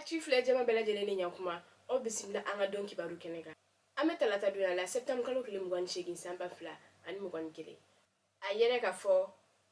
Chief Lejama Bella Jelene Yankuma, or Bisimla Anga Donki Barukenega. Ametalata Duna, Septam Kaloklim one shaking Samba Fla, and Mugan Gilly. A yereka for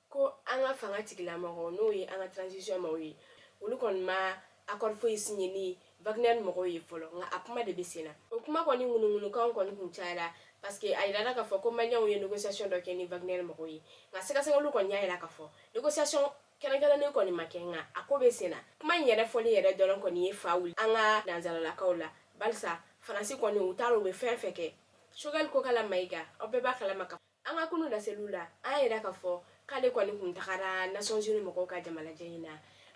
ko anga fangatikila mo no ye anga transition mo yi. Ulukon ma accord for isinyeni Wagner mo yi folo nga apuma de besena. Okuma ko ni ngunu kan ko ni kunchara parce que ayira ka fo ko malion ye négociation do ke ni Wagner mo yi. Nga seka seka ulukon nya ira ka fo. Négociation kala ne ko ni makenga akobe sena. Kuma yere foli yere dolon ko ni faul anga danzala la kaula. Balsa Francis ko ni utaro be fefeke. Shogal ko kala maiga obeba kala maka anga kunu da selula ayira ka fo kale ko ni kuntakara Nations Unies moko ka jamala jeyina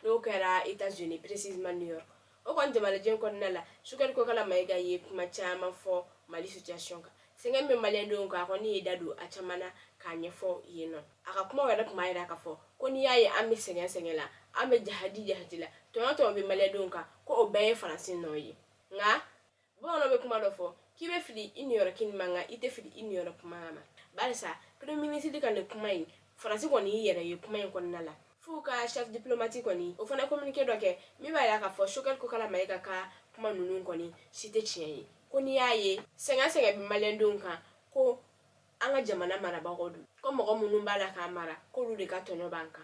no kera États-Unis précisément New York o kon jamala jen ko nala shogal ko kala maiga ye kuma chama fo Mali situation ka sengembe malendo ka ko ni dadu a chamana ka nyefo yeno aka kuma wala kuma ayira ka fo ko ni yaye amme sengela amme jahadila to be malendo ka ko obeye France no yi nga bono be kuma do fo kibe fili in New York kin manga ite fili in New York mama balsa premier ministre kan kuma yi France ko ni yere yi kuma yi kon nala fuka chef diplomatique ko ni o fana communiquer do ke mi ba ya ka fo shokel ko kala mai ka kuma nunun ko ni cité chien ko ni yaye senga be malendo kan ko anga jamana mara ba godu ko mo munun bala ka mara ko lu de ka tonyo banka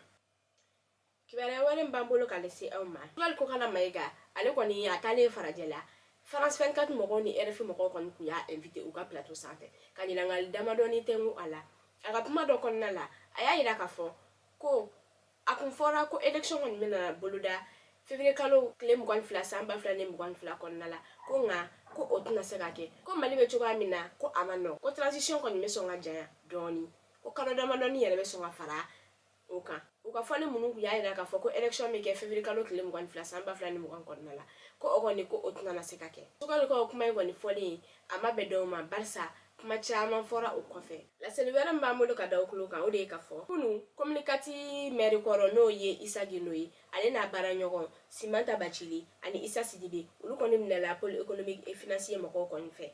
kibere wale mbambolo ka lesi au ma shokel ko kala mai ga ale ko ni atale farajela France 24 moko ni RFI moko kon ku ya invité au ka plateau santé kanila ngal damadoni tengu ala aga kuma do kon nala aya ira ka fo ko akun fora ko election on mena boluda février kalo claim gon fla samba fla ne gon fla kon nala ko nga ko otuna segake ko mali be chuga mina ko amano ko transition kon me songa jaya doni ko Canada madoni yele be songa fara uka fane munungu ya ira ka fo ko election me ke février kalo claim gon fla samba fla ne gon kon nala ko ogoni ko otuna na segake so ko kuma ngoni foli amabe do ma barsa kuma chama fora o kofe la selwera mbamolo ka dawkulo kan o de ka fo kunu communicati maire koro no ye Isagi noyi ale na baranyogo Simanta Bachili ani Issa Sidibe ulu koni mnela pôle économique et financier moko kon fe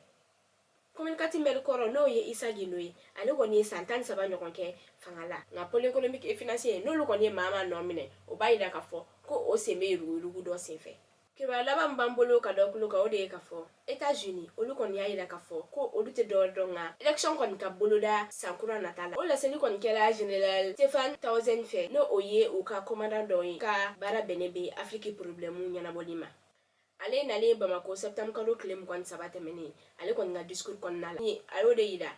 communicati maire koro no ye Isagi noyi ale koni santan saba nyokon ke fangala na pôle économique et financier no lu koni mama nomine o bayida ka fo ko o seme rugu do senfe kiba laba mbambolo ka dokulo ka ode ka fo États-Unis olu kon yaira ka fo ko olu te do donga election kon ka boloda sankura natala o la seni kon kela general Stefan Townsend fe no oye o ka commandant do ka bara benebe Afrique problème nyana bolima ale nale Bamako septembre kalo claim kon sabate meni ale kon na discours kon nala ni ayode ida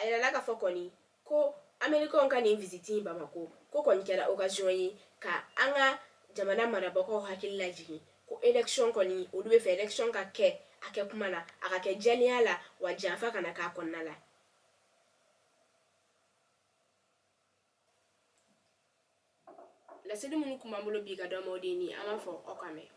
ayira la ka fo koni ko America on kan visiter Bamako ko kon kela occasion yi ka anga jamana marabako hakilla jigi ko election koni odu be fe election ka ke ake kuma na aka ke jeniala wa jafa kana ka konnala la sedi munu kuma mbolo bi ga do modeni ama fo okame